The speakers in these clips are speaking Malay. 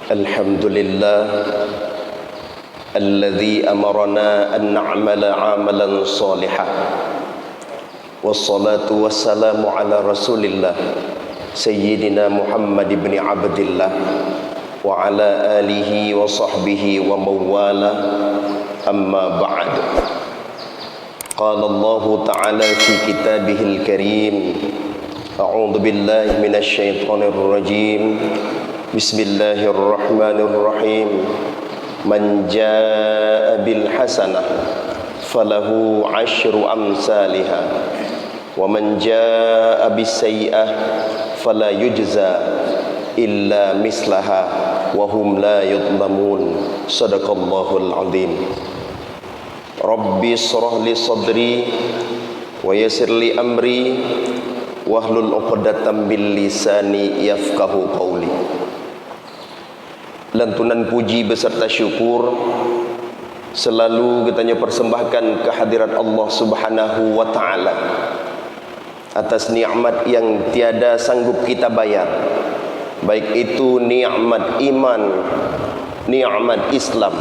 الحمد لله الذي أمرنا أن نعمل عملا صالحا والصلاة والسلام على رسول الله سيدنا محمد بن عبد الله وعلى آله وصحبه ومن والاه أما بعد قال الله تعالى في كتابه الكريم أعوذ بالله من الشيطان الرجيم بسم الله الرحمن الرحيم من جاء بالحسنة فله عشر أمثالها ومن جاء بالسيئة فلا يجزى إلا مثلها وهم لا يظلمون صدق الله العظيم ربي اشرح لي صدري ويسر لي أمري واhlul 'uqdatam min lisani yafqahu qawli. Lantunan puji beserta syukur selalu kita persembahkan kehadirat Allah Subhanahu wa taala atas nikmat yang tiada sanggup kita bayar, baik itu nikmat iman, nikmat Islam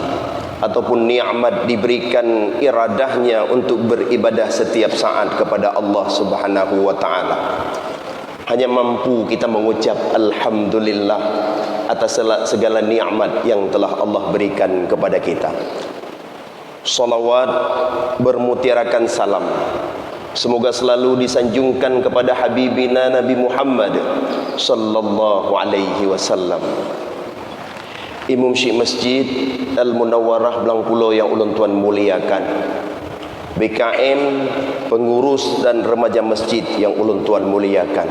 ataupun nikmat diberikan iradahnya untuk beribadah setiap saat kepada Allah Subhanahu wa taala. Hanya mampu kita mengucap alhamdulillah atas segala nikmat yang telah Allah berikan kepada kita. Salawat bermutiarakan salam semoga selalu disanjungkan kepada habibina Nabi Muhammad sallallahu alaihi wasallam. Imam Syekh Masjid Al-Munawwarah Blangpulo yang ulun tuan muliakan, BKM, pengurus dan remaja masjid yang ulun tuan muliakan,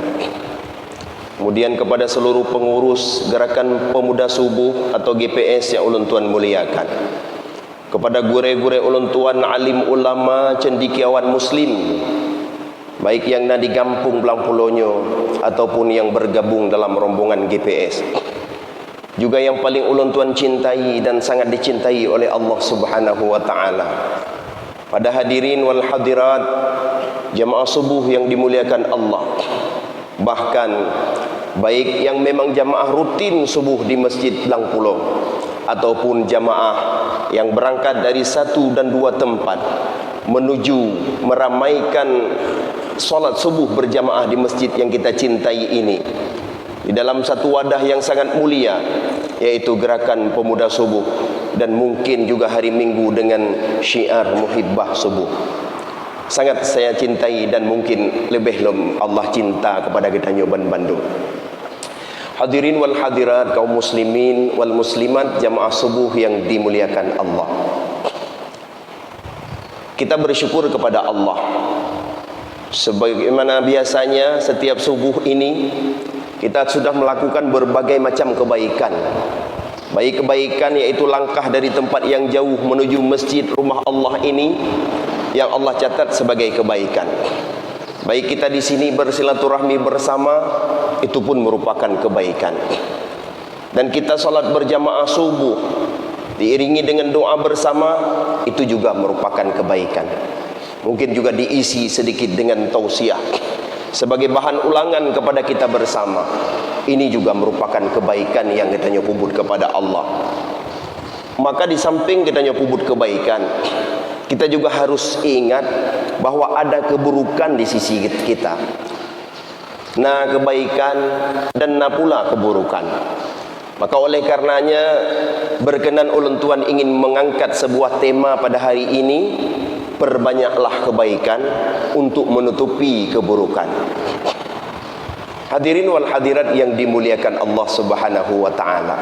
kemudian kepada seluruh pengurus Gerakan Pemuda Subuh atau GPS yang ulun tuan muliakan, kepada gure-gure ulun tuan alim ulama cendekiawan muslim, baik yang di kampung Blangpulonyo ataupun yang bergabung dalam rombongan GPS, juga yang paling ulun tuan cintai dan sangat dicintai oleh Allah Subhanahu wa taala. Pada hadirin wal hadirat jamaah subuh yang dimuliakan Allah, bahkan baik yang memang jamaah rutin subuh di Masjid Blangpulo ataupun jamaah yang berangkat dari satu dan dua tempat menuju meramaikan solat subuh berjamaah di masjid yang kita cintai ini, di dalam satu wadah yang sangat mulia, yaitu Gerakan Pemuda Subuh, dan mungkin juga hari Minggu dengan syiar Muhibbah Subuh. Sangat saya cintai dan mungkin lebih Allah cinta kepada kita Nyoban Bandung. Hadirin wal hadirat, kaum muslimin wal muslimat, jamaah subuh yang dimuliakan Allah. Kita bersyukur kepada Allah. Sebagaimana biasanya setiap subuh ini kita sudah melakukan berbagai macam kebaikan. Baik kebaikan yaitu langkah dari tempat yang jauh menuju masjid rumah Allah ini yang Allah catat sebagai kebaikan. Baik kita di sini bersilaturahmi bersama, itu pun merupakan kebaikan. Dan kita salat berjamaah subuh diiringi dengan doa bersama, itu juga merupakan kebaikan. Mungkin juga diisi sedikit dengan tausiah sebagai bahan ulangan kepada kita bersama. Ini juga merupakan kebaikan yang kita nyokubut kepada Allah. Maka di samping kita nyokubut kebaikan, kita juga harus ingat bahwa ada keburukan di sisi kita. Nah, kebaikan dan pula keburukan. Maka oleh karenanya berkenan ulun tuan ingin mengangkat sebuah tema pada hari ini, perbanyaklah kebaikan untuk menutupi keburukan. Hadirin wal hadirat yang dimuliakan Allah Subhanahu wa taala.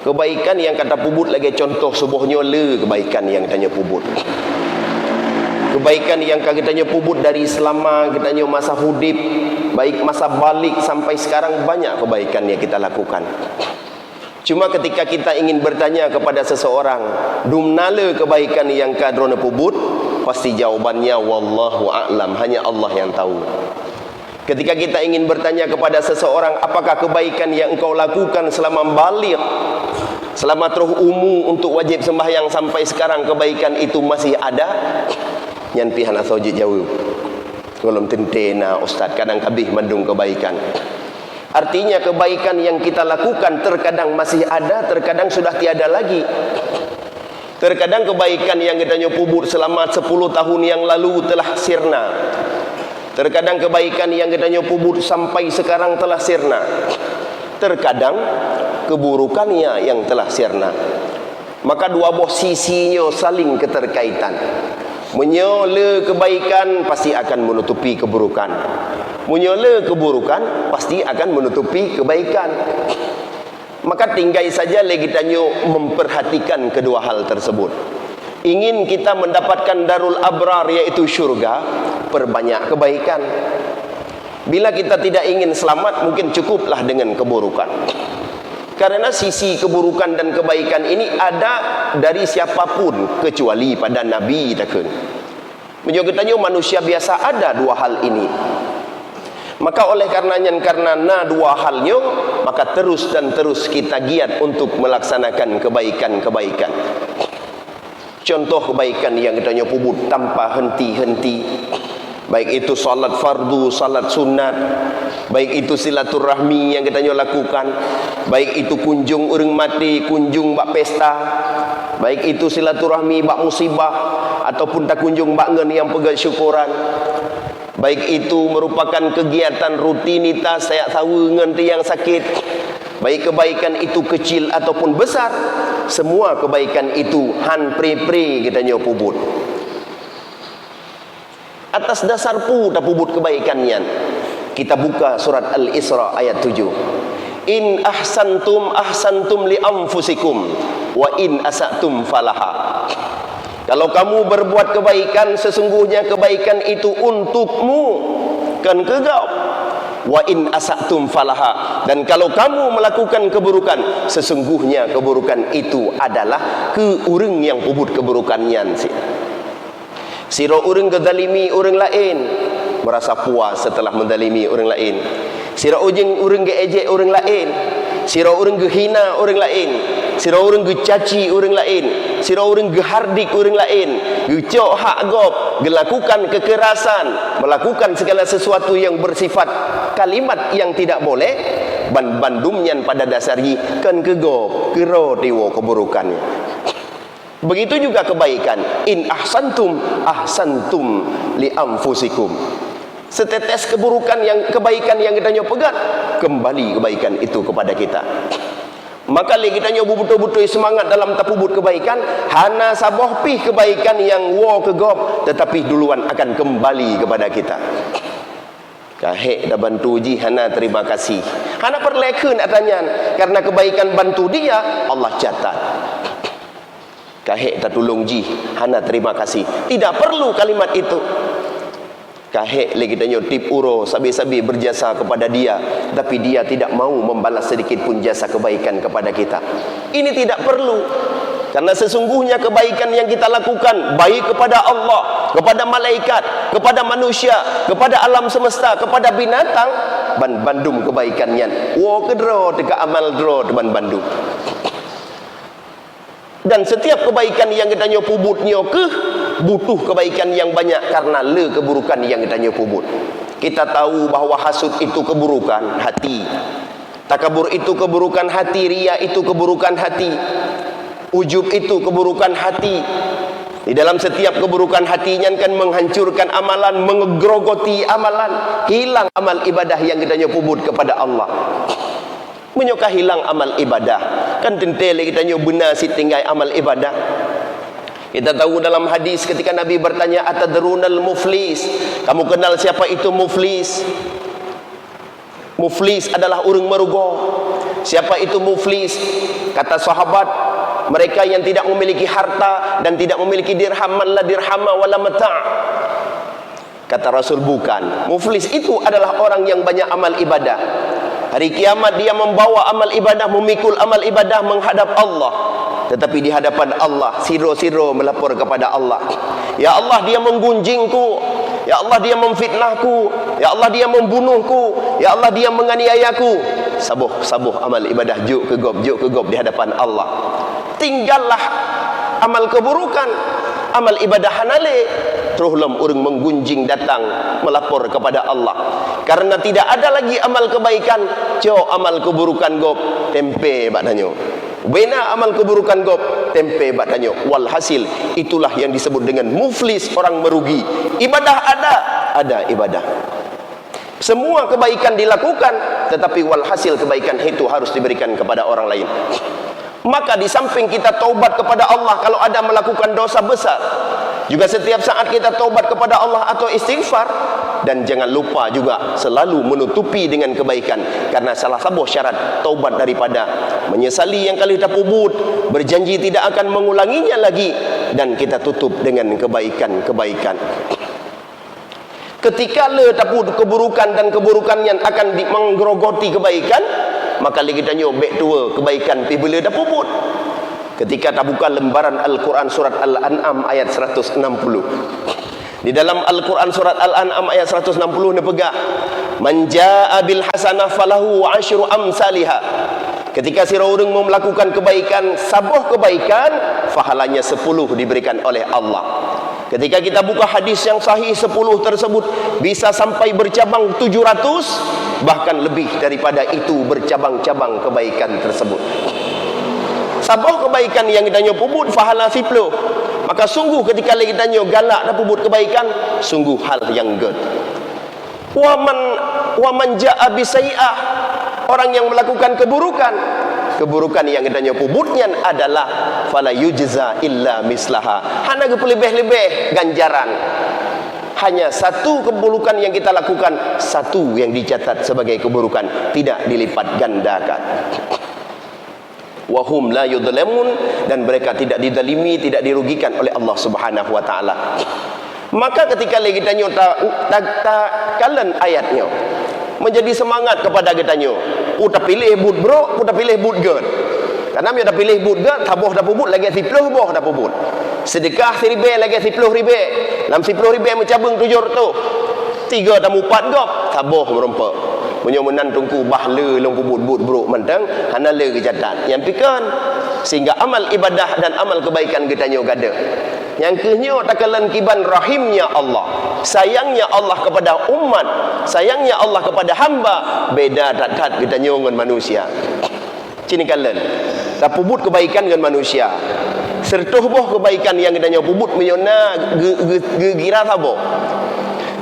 Kebaikan yang kata pubut lagi contoh sebuahnya le kebaikan yang tanya pubut. Kebaikan yang kita pubut dari selama kita masa hudib, baik masa balik sampai sekarang, banyak kebaikan yang kita lakukan. Cuma ketika kita ingin bertanya kepada seseorang, dumnale kebaikan yang kadrona pubut, pasti jawabannya wallahu a'lam, hanya Allah yang tahu. Ketika kita ingin bertanya kepada seseorang, apakah kebaikan yang engkau lakukan selama balik, selama terus untuk wajib sembahyang sampai sekarang, kebaikan itu masih ada? Yang pihak nak jawab. Kalau tentena ustaz kadang kabih mandung kebaikan. Artinya kebaikan yang kita lakukan terkadang masih ada, terkadang sudah tiada lagi. Terkadang kebaikan yang kita nyopubut selama 10 tahun yang lalu telah sirna. Terkadang kebaikan yang kita nyopubut sampai sekarang telah sirna. Terkadang keburukannya yang telah sirna. Maka dua buah sisinya saling keterkaitan. Menyola kebaikan pasti akan menutupi keburukan. Menyola keburukan pasti akan menutupi kebaikan. Maka tinggal saja lagi tanya memperhatikan kedua hal tersebut. Ingin kita mendapatkan darul abrar, yaitu syurga, perbanyak kebaikan. Bila kita tidak ingin selamat, mungkin cukuplah dengan keburukan. Karena sisi keburukan dan kebaikan ini ada dari siapapun kecuali pada Nabi takun. Menjadi manusia biasa ada dua hal ini. Maka oleh karenanya, karena dua halnya, maka terus dan terus kita giat untuk melaksanakan kebaikan-kebaikan. Contoh kebaikan yang kita nyopubut tanpa henti-henti, baik itu salat fardu, salat sunat, baik itu silaturahmi yang kita lakukan, baik itu kunjung orang mati, kunjung bak pesta, baik itu silaturahmi bak musibah, ataupun tak kunjung bak ngen yang pegang syukuran, baik itu merupakan kegiatan rutinitas saya tahu ngen yang sakit, baik kebaikan itu kecil ataupun besar, semua kebaikan itu han pre-pre kita nyopubut. Atas dasar pu tak pubut kebaikannya. Kita buka surat Al-Isra ayat 7. In ahsantum ahsantum li anfusikum wa in asatum falaha. Kalau kamu berbuat kebaikan, sesungguhnya kebaikan itu untukmu, kan kegau. Wa in asatum falaha. Dan kalau kamu melakukan keburukan, sesungguhnya keburukan itu adalah ke urang yang pubut keburukannya sih. Siro orang kedalimi orang lain, merasa puas setelah mendalimi orang lain. Siro orang geejek orang lain, siro orang gehina orang lain, siro orang gecaci orang lain, siro orang gehardik orang lain, gecok hak gop, gelakukan kekerasan, melakukan segala sesuatu yang bersifat kalimat yang tidak boleh, bandumnya pada dasarnya kan kegop, kero dewa keburukannya. Begitu juga kebaikan. In ahsantum ahsantum li anfusikum. Setetes keburukan yang kebaikan yang kita pegat, kembali kebaikan itu kepada kita. Maka lagi kita betul-betul semangat dalam tapubut kebaikan, hana saboh pih kebaikan yang wo kegop, tetapi duluan akan kembali kepada kita. Kahek dah bantu ji, hana terima kasih. Hana perlekun atanya, karena kebaikan bantu dia, Allah catat. Kahek tak tolong ji, hana terima kasih. Tidak perlu kalimat itu. Kahek lagi tanya tip uro, sabi-sabi berjasa kepada dia, tapi dia tidak mau membalas sedikit pun jasa kebaikan kepada kita. Ini tidak perlu. Karena sesungguhnya kebaikan yang kita lakukan, baik kepada Allah, kepada malaikat, kepada manusia, kepada alam semesta, kepada binatang, bandum kebaikannya. Wo kedro dekat amal dro teman bandum. Dan setiap kebaikan yang kita nyopubut nyokeh, butuh kebaikan yang banyak karena le keburukan yang kita nyopubut. Kita tahu bahawa hasud itu keburukan hati, takabur itu keburukan hati, ria itu keburukan hati, ujub itu keburukan hati. Di dalam setiap keburukan hatinya kan menghancurkan amalan, mengegrogoti amalan, hilang amal ibadah yang kita nyopubut kepada Allah. Menyokah hilang amal ibadah, kan tentele kita benar si tinggal amal ibadah. Kita tahu dalam hadis ketika Nabi bertanya, atadrunal muflis, kamu kenal siapa itu muflis? Muflis adalah orang merugo. Siapa itu muflis? Kata sahabat, mereka yang tidak memiliki harta dan tidak memiliki dirham, la dirhama wala mata'. Kata Rasul, bukan. Muflis itu adalah orang yang banyak amal ibadah. Hari kiamat dia membawa amal ibadah, memikul amal ibadah menghadap Allah. Tetapi di hadapan Allah, siro-siro melapor kepada Allah. Ya Allah, dia menggunjingku. Ya Allah, dia memfitnahku. Ya Allah, dia membunuhku. Ya Allah, dia menganiayaku. Sabuh amal ibadah juk ke gob di hadapan Allah. Tinggallah amal keburukan, amal ibadah hanale. Terus orang menggunjing datang melapor kepada Allah. Karena tidak ada lagi amal kebaikan, amal keburukan gop tempe badanyo. Bena amal keburukan gop tempe badanyo. Walhasil itulah yang disebut dengan muflis, orang merugi. Ibadah ada ibadah. Semua kebaikan dilakukan, tetapi walhasil kebaikan itu harus diberikan kepada orang lain. Maka di samping kita taubat kepada Allah kalau ada melakukan dosa besar, juga setiap saat kita taubat kepada Allah atau istighfar. Dan jangan lupa juga selalu menutupi dengan kebaikan, karena salah satu syarat taubat daripada menyesali yang kali terpubut, berjanji tidak akan mengulanginya lagi, dan kita tutup dengan kebaikan-kebaikan. Ketika terpubut keburukan dan keburukan yang akan menggerogoti kebaikan, maka kita nyobek tua kebaikan bila dah puput. Ketika tak buka lembaran Al-Quran surat Al-An'am ayat 160. Di dalam Al-Quran surat Al-An'am ayat 160 ni pegah, man jaa bil hasanah falahu asyru amsalha. Ketika seorang mau melakukan kebaikan, sabuh kebaikan, pahalanya 10 diberikan oleh Allah. Ketika kita buka hadis yang sahih, 10 tersebut bisa sampai bercabang 700, bahkan lebih daripada itu bercabang-cabang kebaikan tersebut. Sabuh kebaikan yang kita nyopubut pahala 10. Maka sungguh ketika kita nyok galak dan pubut kebaikan, sungguh hal yang good. Waman jaa bisai'ah, orang yang melakukan keburukan yang kita nyok pubutnya adalah fala yujza illa mislaha. Hanya lebih-lebih ganjaran. Hanya satu keburukan yang kita lakukan, satu yang dicatat sebagai keburukan, tidak dilipat gandakan. Wahum la yudlamun, dan mereka tidak didalimi, tidak dirugikan oleh Allah Subhanahu wa taala. Maka ketika kita nyota kalen ayatnya menjadi semangat kepada kita nyo, udah pilih but bro, udah pilih but girl. Karena dia dah pilih but girl, taboh dah pubut lagi 10 boh dah pubut. Sedekah 1000 lagi 10 ribu. Dalam 10 ribu mencabung 700. 3 dan 4 gop, taboh merompak. Punya menan tungku bahla long pubut-but bro mentang hana le kecatat yang pikan, sehingga amal ibadah dan amal kebaikan kita nyo gada. Yang kenyo takalan kiban rahimnya Allah, sayangnya Allah kepada umat, sayangnya Allah kepada hamba, beda tat kita nyo dengan manusia. Cini kalen tak pubut kebaikan dengan manusia, sertuh boh kebaikan yang kita nyo pubut menyona gira tabo.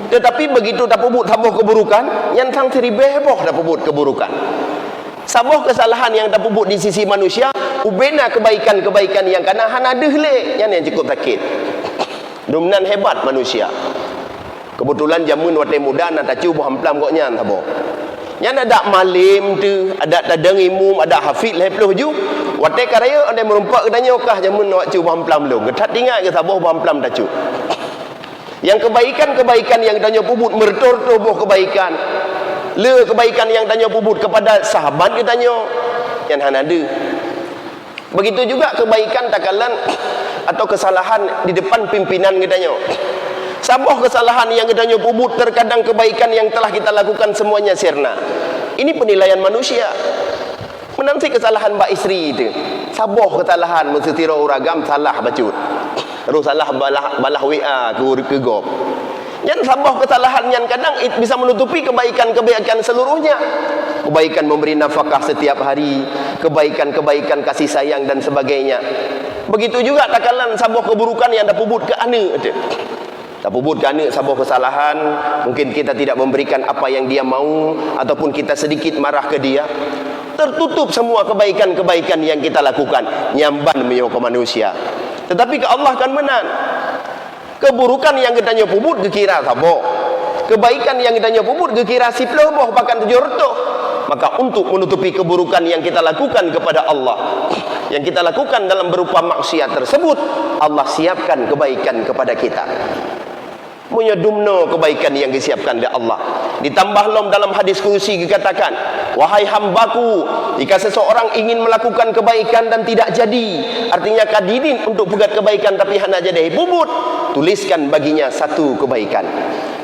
Tetapi begitu tak pubut sabuh keburukan, yang tang teribeh boh dah pubut keburukan. Sabuh kesalahan yang tak pubut di sisi manusia, ubena kebaikan-kebaikan yang kana hana dehle, yang cukup sakit. Dumnan hebat manusia. Kebetulan jamun wate muda nak tacu boh hamplam koknya sabuh. Yang ada malim tu, ada tadang imum, ada hafid leploh ju. Wate karaya ande merumpak kedanya kah jamun nak cu boh hamplam lu. Getat tinggal ke sabuh boh hamplam tacu. Yang kebaikan-kebaikan yang tanya pubut mertor-torboh kebaikan. Le kebaikan yang tanya pubut kepada sahabat kita tanya yang hanada. Begitu juga kebaikan takalan atau kesalahan di depan pimpinan kita tanya. Sabuh kesalahan yang kita tanya pubut, terkadang kebaikan yang telah kita lakukan semuanya sirna. Ini penilaian manusia. Menanti kesalahan mbak isteri itu. Sabuh kesalahan mesti tiro uragam salah bacut. Terus salah balah WA ke gop. Yang sabuh kesalahan yang kadang bisa menutupi kebaikan-kebaikan seluruhnya. Kebaikan memberi nafkah setiap hari, kebaikan-kebaikan kasih sayang dan sebagainya. Begitu juga takalan sabuh keburukan yang dah pubut ke anak. Dah pubut ke anak sabuh kesalahan, mungkin kita tidak memberikan apa yang dia mau, ataupun kita sedikit marah ke dia. Tertutup semua kebaikan-kebaikan yang kita lakukan, nyamban menyok ke manusia. Tetapi ke Allah kan menang. Keburukan yang kita nyopubut kekira sabo, kebaikan yang kita nyopubut kekira siploh boh bahkan 700. Maka untuk menutupi keburukan yang kita lakukan kepada Allah, yang kita lakukan dalam berupa maksiat tersebut, Allah siapkan kebaikan kepada kita. Menyedumno kebaikan yang disiapkan oleh Allah. Ditambah lom dalam hadis kursi dikatakan, wahai hambaku, jika seseorang ingin melakukan kebaikan dan tidak jadi, artinya kadidin untuk buat kebaikan tapi hanya jadi bubut, tuliskan baginya 1 kebaikan.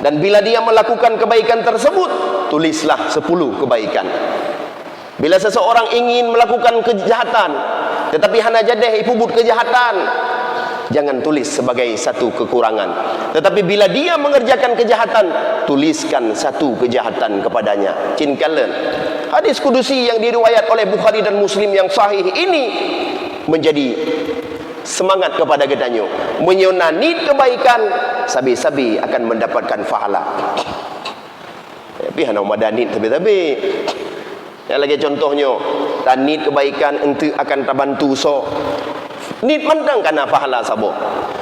Dan bila dia melakukan kebaikan tersebut, tulislah 10 kebaikan. Bila seseorang ingin melakukan kejahatan tetapi hanya jadi bubut kejahatan, jangan tulis sebagai satu kekurangan. Tetapi bila dia mengerjakan kejahatan, tuliskan satu kejahatan kepadanya. Cin kalen. Hadis kudusi yang diriwayat oleh Bukhari dan Muslim yang sahih ini menjadi semangat kepada kita. Menyonani kebaikan, sabi-sabi akan mendapatkan pahala. Tapi hana madanit tapi yang lagi contohnya, tanit kebaikan ente akan terbantu so. Nit mandang kana pahala sabo.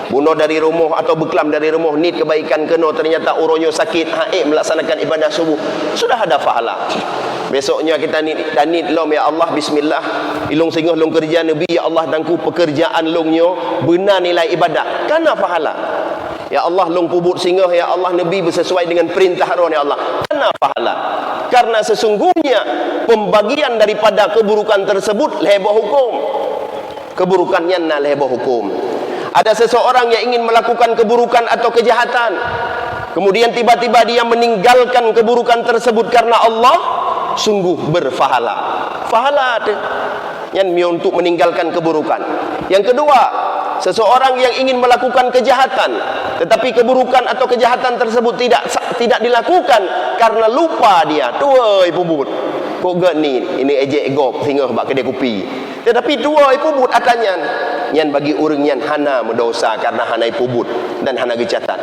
Bunuh dari rumah atau beklam dari rumah, nit kebaikan kena ternyata uronyo sakit, melaksanakan ibadah subuh, sudah ada pahala. Besoknya kita nit lom ya Allah bismillah, ilung singgah long kerja Nabi ya Allah dangku pekerjaan longnyo benar nilai ibadah, kana pahala. Ya Allah long pubut singgah ya Allah Nabi bersesuai dengan perintah ron ya Allah, kana pahala. Karena sesungguhnya pembagian daripada keburukan tersebut lehboh hukum. Keburukannya na lehboh hukum. Ada seseorang yang ingin melakukan keburukan atau kejahatan, kemudian tiba-tiba dia meninggalkan keburukan tersebut karena Allah, sungguh berpahala. Pahala yang untuk meninggalkan keburukan. Yang kedua, seseorang yang ingin melakukan kejahatan, tetapi keburukan atau kejahatan tersebut tidak dilakukan karena lupa dia. Tuai pubut. Kok gak ni? Ini ejek gop sehingga bak kedai kopi. Tetapi tuai pubut atanya. Yang bagi orang yang hana mendosa karena hana pubut dan hana kejahatan.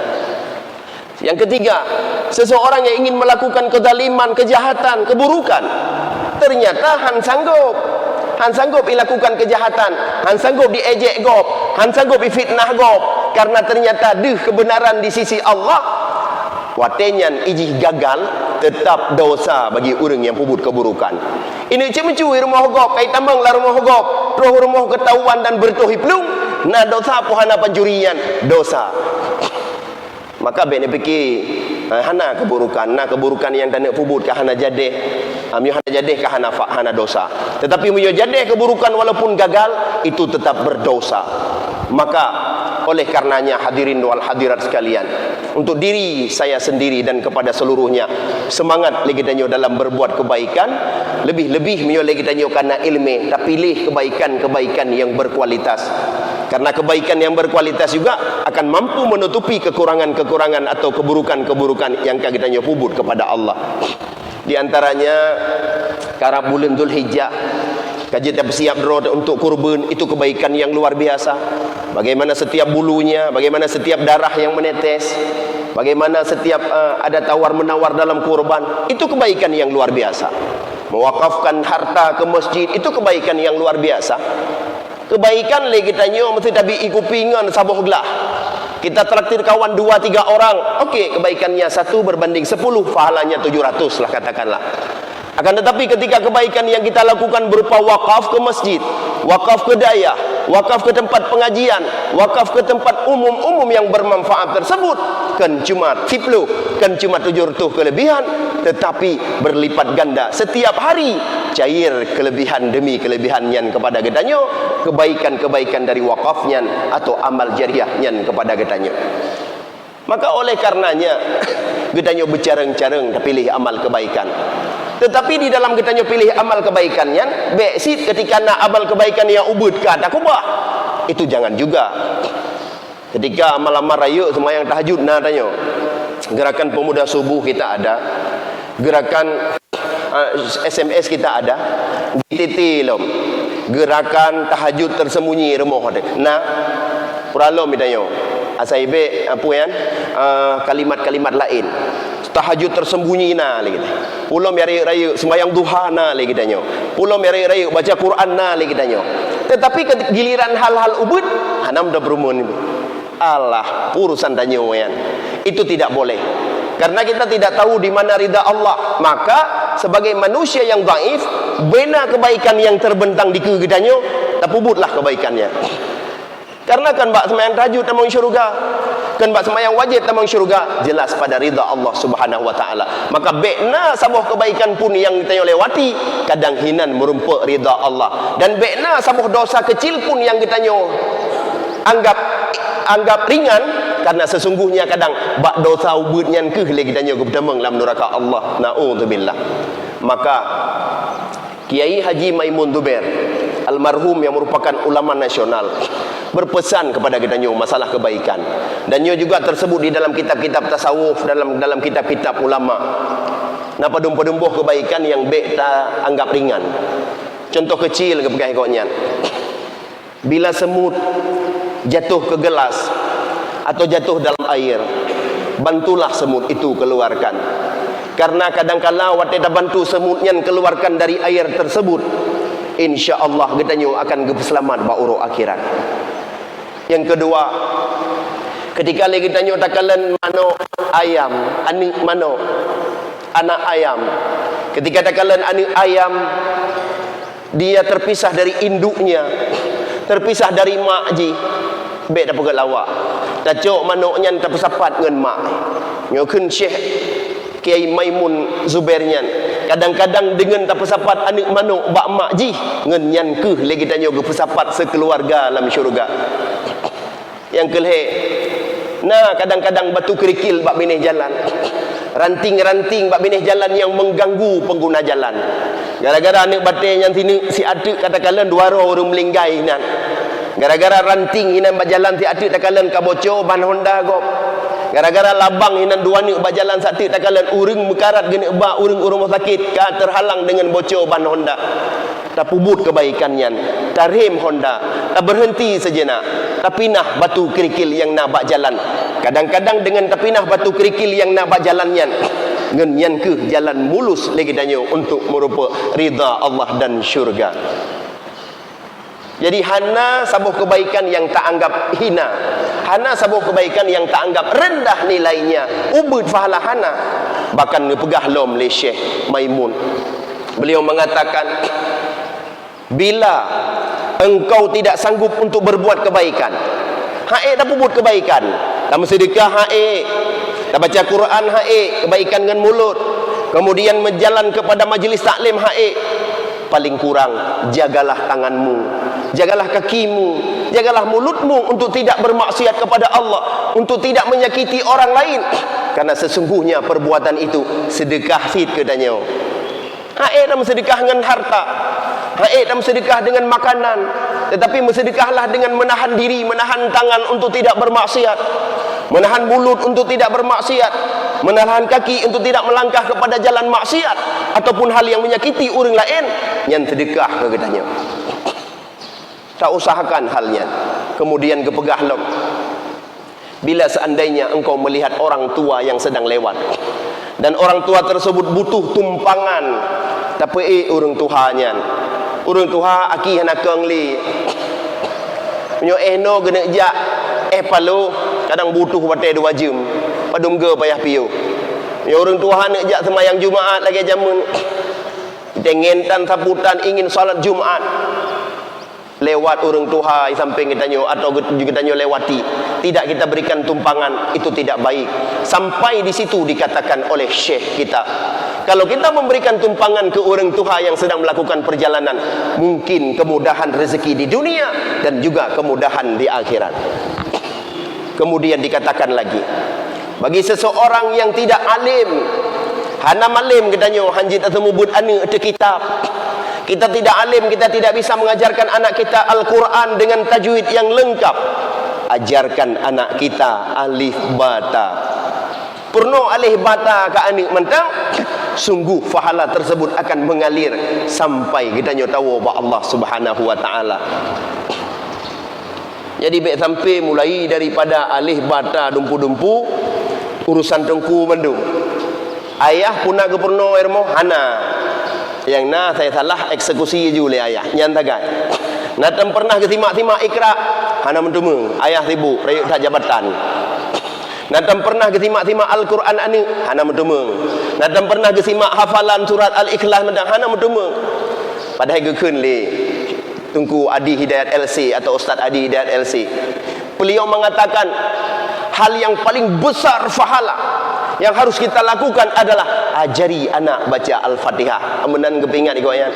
Yang ketiga, seseorang yang ingin melakukan kezaliman, kejahatan, keburukan, ternyata han sanggup melakukan kejahatan, han sanggup diejek gop, han sanggup difitnah gop, karena ternyata kebenaran di sisi Allah. Watenyan ijih gagal, tetap dosa bagi orang yang pubut keburukan. Ini cik mencuri rumah gop, kai tambang lah rumah gop, roh rumah ketahuan dan bertuhi pelung, nah dosa pohana pencurian, dosa. Maka bene fikir hana keburukan, nah keburukan yang tak nak pubut ke hana jadeh, hana jadeh ke hana dosa. Tetapi mu jadeh keburukan walaupun gagal, itu tetap berdosa. Maka oleh karenanya hadirin wal hadirat sekalian, untuk diri saya sendiri dan kepada seluruhnya, semangat lagi danyo dalam berbuat kebaikan, lebih-lebih menyo lagi danyo karena ilmu, tapi pilih kebaikan-kebaikan yang berkualitas. Karena kebaikan yang berkualitas juga akan mampu menutupi kekurangan-kekurangan atau keburukan-keburukan yang kita pubut kepada Allah. Di antaranya karena bulan Dzulhijjah, kaji siap untuk kurban, itu kebaikan yang luar biasa. Bagaimana setiap bulunya, bagaimana setiap darah yang menetes, bagaimana setiap ada tawar-menawar dalam kurban, itu kebaikan yang luar biasa. Mewakafkan harta ke masjid, itu kebaikan yang luar biasa. Kebaikan lagi kita mesti tabi ikupingan sabuh gelah. Kita traktir kawan 2-3 orang, okey, kebaikannya 1 berbanding 10, pahalanya 700 lah katakanlah. Akan tetapi ketika kebaikan yang kita lakukan berupa wakaf ke masjid, wakaf ke daya, wakaf ke tempat pengajian, wakaf ke tempat umum-umum yang bermanfaat tersebut, kan cuma tiplu, kan cuma 700 kelebihan, tetapi berlipat ganda setiap hari, cair kelebihan demi kelebihannya kepada gedanyo, kebaikan-kebaikan dari wakafnya atau amal jariahnya kepada gedanyo. Maka oleh karenanya gedanyo bercareng-careng pilih amal kebaikan. Tetapi di dalam kita pilih amal kebaikannya, beksit ketika nak amal kebaikan yang ubud ke ada kubah, itu jangan juga. Ketika malam raya sembahyang tahajud, nah tanya, gerakan pemuda subuh kita ada, gerakan SMS kita ada, GTT lom, gerakan tahajud tersembunyi remah ada. Nah, puralom ditanya, asaibe apa yang kalimat-kalimat lain. Tahajud tersembunyi na lagi. Pulau raya sembahyang duha na lagi danyo. Pulau raya baca Quran na lagi danyo. Tetapi giliran hal-hal ubud hanam dah berumun ini. Allah urusan danyo yan. Itu tidak boleh. Karena kita tidak tahu di mana ridha Allah. Maka sebagai manusia yang dhaif, bina kebaikan yang terbentang di kegedanyo, tapubutlah kebaikannya. Karena kan bak sembahyang tahajud tamang syurga, kan bak sembahyang wajib tamang syurga, jelas pada ridha Allah Subhanahu wa taala. Maka bekna sabuh kebaikan pun yang kita lewati kadang hinan merumpuk ridha Allah, dan bekna sabuh dosa kecil pun yang kita anggap ringan, karena sesungguhnya kadang bak dosa ubudnya ke lagi kita bertemang dalam neraka Allah. Naudzubillah. Maka Kiai Haji Maimun Zubair almarhum yang merupakan ulama nasional, berpesan kepada kita nyo masalah kebaikan. Dan nyo juga tersebut di dalam kitab-kitab tasawuf, dalam kitab-kitab ulama. Nah, padum-padumbuh kebaikan yang baik tak anggap ringan. Contoh kecil ke pegang ikutnya. Bila semut jatuh ke gelas atau jatuh dalam air, bantulah semut itu keluarkan. Karena kadang-kala waktu kita bantu semutnya keluarkan dari air tersebut, insya-Allah kita nyo akan selamat bauruk akhirat. Yang kedua, ketika lagi kita nyo takalan mano ayam, anak ayam. Ketika takalan anak ayam, dia terpisah dari induknya, terpisah dari makji, baik dah pegat lawak. Tacok manuknya terpesapat dengan mak. Nyokun Syekh Kiai Maimun Zubairnya. Kadang-kadang dengan terpesapat anak manuk bak makji, ngen nyan ke lagi tanya ke pesapat sekeluarga dalam syurga. Yang kelih, nah kadang-kadang batu kerikil bak binih jalan. Ranting-ranting bak binih jalan yang mengganggu pengguna jalan. Gara-gara anak batin yang sini si adik katakan dua orang melinggai nan. Gara-gara ranting inan bak jalan si adik takalan kabocor ban Honda gop. Gara-gara labang inan dua ni bak jalan satu takalan urang mekarat geni bak urang rumah sakit ka terhalang dengan bocor ban Honda. Tak pubut kebaikannya, tarim Honda, tak berhenti sejenak, tak pinah batu kerikil yang nak bak jalan. Kadang-kadang dengan tak pinah batu kerikil yang nak bak jalannya, ngenyan ke jalan mulus lagi danyo untuk merupa ridha Allah dan syurga. Jadi hana sabuh kebaikan yang tak anggap hina, hana sabuh kebaikan yang tak anggap rendah nilainya, ubud fahala hana. Bahkan ngepegah lom le Syekh Maimun, beliau mengatakan, bila engkau tidak sanggup untuk berbuat kebaikan, hae dah buat kebaikan, dah sedekah hae, dah baca Quran hae, kebaikan dengan mulut, kemudian menjalan kepada majlis taklim hae, paling kurang jagalah tanganmu, jagalah kakimu, jagalah mulutmu untuk tidak bermaksiat kepada Allah, untuk tidak menyakiti orang lain. Karena sesungguhnya perbuatan itu sedekah sid katanya. Hae dah sedekah dengan harta, hae dah sedekah dengan makanan, tetapi bersedekahlah dengan menahan diri, menahan tangan untuk tidak bermaksiat, menahan mulut untuk tidak bermaksiat, menahan kaki untuk tidak melangkah kepada jalan maksiat ataupun hal yang menyakiti orang lain. Yang sedekah ke katanya. Tak usahakan halnya, kemudian kepegah lom. Bila seandainya engkau melihat orang tua yang sedang lewat dan orang tua tersebut butuh tumpangan, tapi orang tuhanya, orang tua aki hendak kengli nyo no gena jak palo kadang butuh batai 2 jam padum ge payah piu. Ya orang tua nak jak semayang Jumaat lagi jamun tengentan saputan ingin salat Jumaat, lewat orang tua samping kita nyo atau juga kita lewati, tidak kita berikan tumpangan, itu tidak baik. Sampai di situ dikatakan oleh Syekh kita, kalau kita memberikan tumpangan ke orang tua yang sedang melakukan perjalanan, mungkin kemudahan rezeki di dunia dan juga kemudahan di akhirat. Kemudian dikatakan lagi, bagi seseorang yang tidak alim, hana malim katanya hanjit atau mubud anu ada kitab, kita tidak alim, kita tidak bisa mengajarkan anak kita Al-Quran dengan tajwid yang lengkap. Ajarkan anak kita alif bata, purno alif bata ke anak mentang, sungguh pahala tersebut akan mengalir sampai kita tahu bahwa Allah Subhanahu wa taala. Jadi baik sampai mulai daripada alif bata dumpu-dumpu urusan tengku mendung. Ayah punah ke purno ermo hana. Yang na saya salah eksekusi je oleh ayah nyantakan. Natam pernah ke simak-simak ikra hana mentumung ayah ibu rayuk tak jabatan. Natam pernah ke simak-simak Al-Quran ani hana mentumung. Natam pernah ke simak hafalan surat Al-Ikhlas mentang hana mentumung. Padahal gekeun le Tungku Adi Hidayat LC atau Ustaz Adi Hidayat LC, beliau mengatakan hal yang paling besar pahala yang harus kita lakukan adalah ajari anak baca Al-Fatihah. Amenan kepingat ikoyan.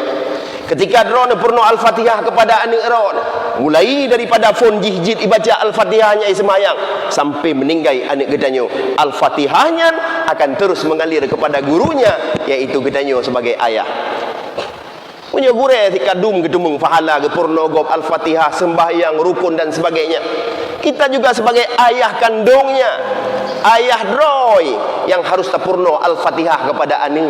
Ketika drone purno Al-Fatihah kepada anak ron, mulai daripada fon jihjid ibaca Al-Fatihahnya semayang sampai meninggal anak gedanyo, Al-Fatihahnya akan terus mengalir kepada gurunya, yaitu gedanyo sebagai ayah. Punya gure kadum gedumung pahala ke purno gop al-Fatihah, sembahyang, rukun dan sebagainya. Kita juga sebagai ayah kandungnya, ayah droy yang harus tapurno al-Fatihah kepada ani.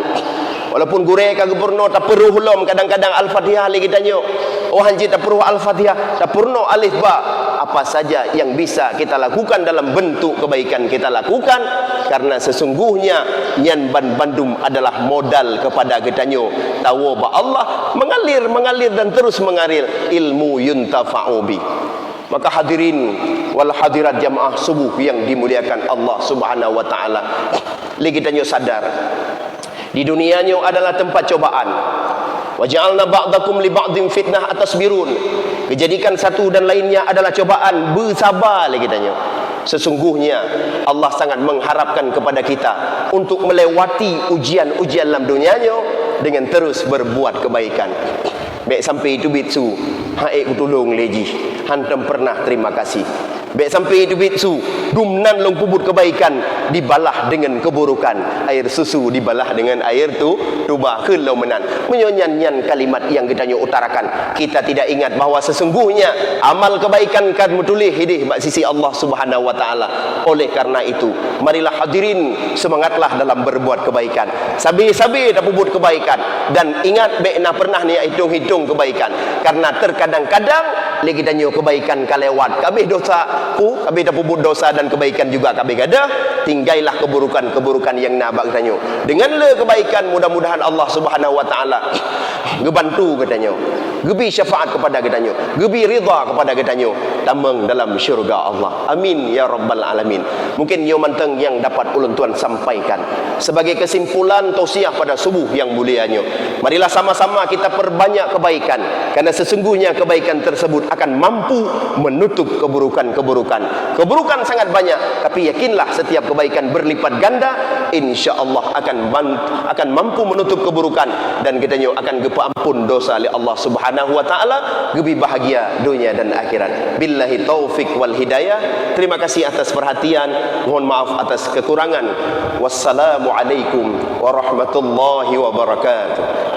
Walaupun gure kagak purno tak perlu hulom kadang-kadang al-Fatihah lagi tanyo. Oh hanji tak perlu al-Fatihah, tak purno alif ba. Apa saja yang bisa kita lakukan dalam bentuk kebaikan kita lakukan, karena sesungguhnya nyan ban bandum adalah modal kepada getanyo. Tahu ba Allah mengalir dan terus mengalir ilmu yuntafa'u bi. Maka hadirin wal hadirat jamaah subuh yang dimuliakan Allah Subhanahu wa taala, lagi tanyo sadar di dunianya adalah tempat cobaan. Wa ja'alna ba'dakum li ba'din fitnah atasbirun. Kejadikan satu dan lainnya adalah cobaan, bersabar lagi tanya. Sesungguhnya Allah sangat mengharapkan kepada kita untuk melewati ujian-ujian dalam dunianya dengan terus berbuat kebaikan. Baik sampai itu bitsu, hae kutulung leji, hantam pernah terima kasih. Baik sampai itu bitsu, dumnan long pubut kebaikan dibalah dengan keburukan. Air susu dibalah dengan air tubah ke menan. Menyonyan kalimat yang kita utarakan. Kita tidak ingat bahawa sesungguhnya amal kebaikan kan mutulih hidih bak sisi Allah Subhanahu wa taala. Oleh karena itu, marilah hadirin semangatlah dalam berbuat kebaikan. Sabi-sabi dah pubut kebaikan, dan ingat baikna pernah ni hitung-hitung kebaikan. Karena terkadang-kadang lagi danyo kebaikan kalewat, kabeh dosa kabeh dah pubut dosa dan kebaikan juga kabeh gadah, tinggailah keburukan-keburukan yang nabak tanyo. Dengan le kebaikan, mudah-mudahan Allah Subhanahu wa taala gebantu katanya, gebi syafaat kepada katanya, gebi ridha kepada katanya, tameng dalam syurga Allah. Amin ya rabbal alamin. Mungkin yo manteng yang dapat ulun tuan sampaikan sebagai kesimpulan tausiah pada subuh yang mulianya. Marilah sama-sama kita perbanyak kebaikan, karena sesungguhnya kebaikan tersebut akan mampu menutup keburukan-keburukan. Keburukan sangat banyak, tapi yakinlah setiap kebaikan berlipat ganda, insya-Allah akan mampu menutup keburukan, dan kita akan gepa ampun dosa oleh Allah Subhanahu wa taala, gebi bahagia dunia dan akhirat. Billahi taufik wal hidayah. Terima kasih atas perhatian, mohon maaf atas kekurangan. Wassalamualaikum warahmatullahi wabarakatuh.